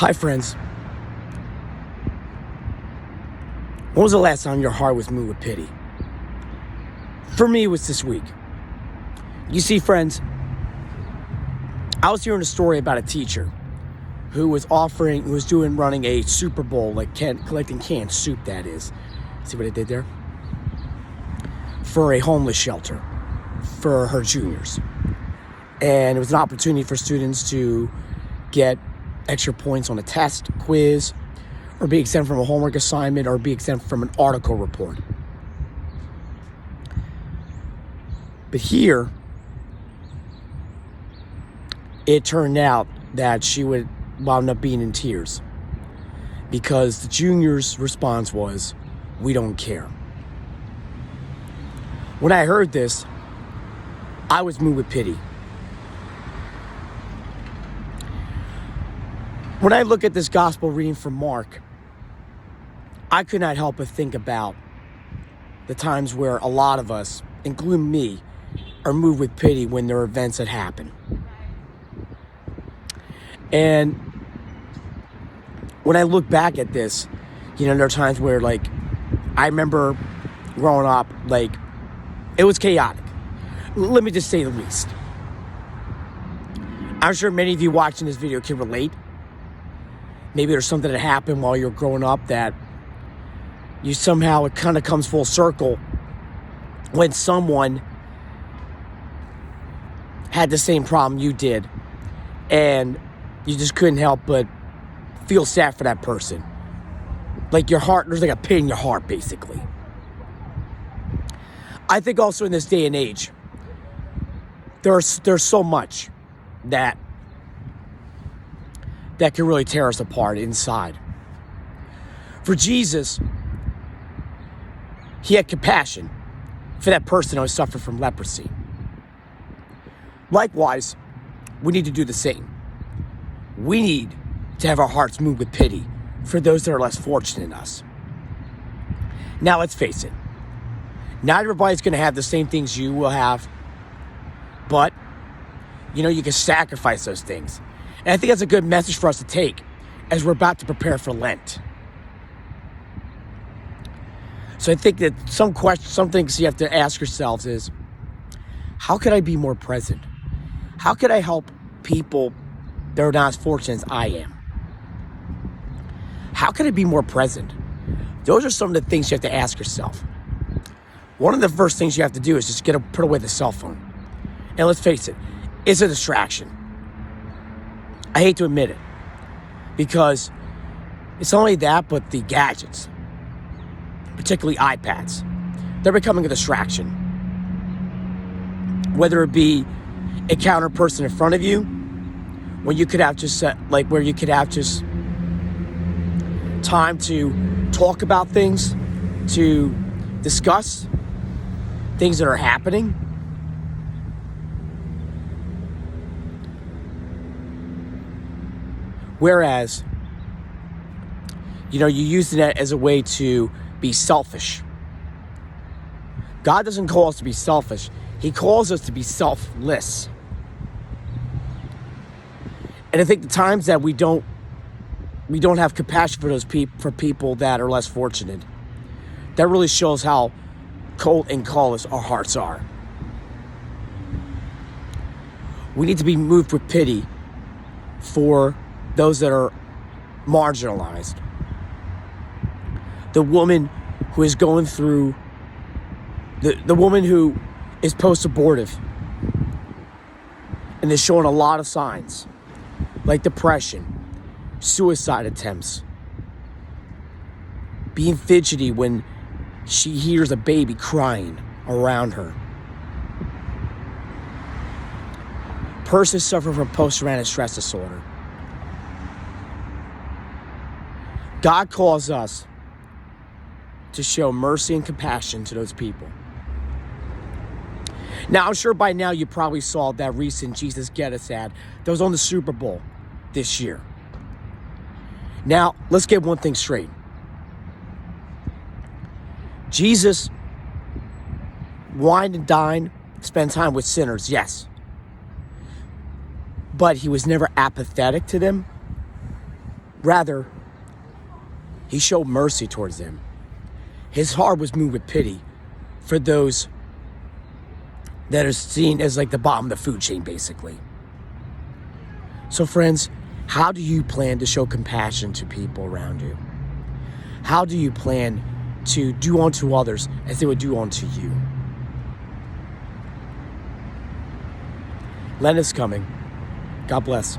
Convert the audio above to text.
Hi, friends. When was the last time your heart was moved with pity? For me, it was this week. You see, friends, I was hearing a story about a teacher who was running a Super Bowl, collecting canned soup, that is. See what I did there? For a homeless shelter for her juniors. And it was an opportunity for students to get extra points on a test, quiz, or be exempt from a homework assignment, or be exempt from an article report. But here, it turned out that she would wound up being in tears because the junior's response was, "We don't care." When I heard this, I was moved with pity. When I look at this gospel reading from Mark, I could not help but think about the times where a lot of us, including me, are moved with pity when there are events that happen. And when I look back at this, there are times where, I remember growing up, it was chaotic. Let me just say the least. I'm sure many of you watching this video can relate. Maybe there's something that happened while you're growing up that it kind of comes full circle when someone had the same problem you did, and you just couldn't help but feel sad for that person. Your heart, there's a pit in your heart, basically. I think also in this day and age, there's so much that can really tear us apart inside. For Jesus, he had compassion for that person who suffered from leprosy. Likewise, we need to do the same. We need to have our hearts moved with pity for those that are less fortunate than us. Now, let's face it. Not everybody's going to have the same things you will have, but, you can sacrifice those things. And I think that's a good message for us to take as we're about to prepare for Lent. So I think that some things you have to ask yourselves is, how could I be more present? How could I help people that are not as fortunate as I am? How could I be more present? Those are some of the things you have to ask yourself. One of the first things you have to do is just put away the cell phone. And let's face it, it's a distraction. I hate to admit it, because it's not only that, but the gadgets, particularly iPads, they're becoming a distraction. Whether it be a counter person in front of you, when you could have just where you could have just time to talk about things, to discuss things that are happening. Whereas, you're using that as a way to be selfish. God doesn't call us to be selfish. He calls us to be selfless. And I think the times that we don't have compassion for people that are less fortunate, that really shows how cold and callous our hearts are. We need to be moved with pity for those that are marginalized. The woman who is going through, the woman who is post-abortive and is showing a lot of signs, like depression, suicide attempts, being fidgety when she hears a baby crying around her. Persons suffering from post-traumatic stress disorder. God calls us to show mercy and compassion to those people. Now, I'm sure by now you probably saw that recent Jesus Get Us ad that was on the Super Bowl this year. Now, let's get one thing straight. Jesus wined and dined, spent time with sinners, yes. But he was never apathetic to them. Rather, he showed mercy towards them. His heart was moved with pity for those that are seen as like the bottom of the food chain, basically. So friends, how do you plan to show compassion to people around you? How do you plan to do unto others as they would do unto you? Lent is coming. God bless.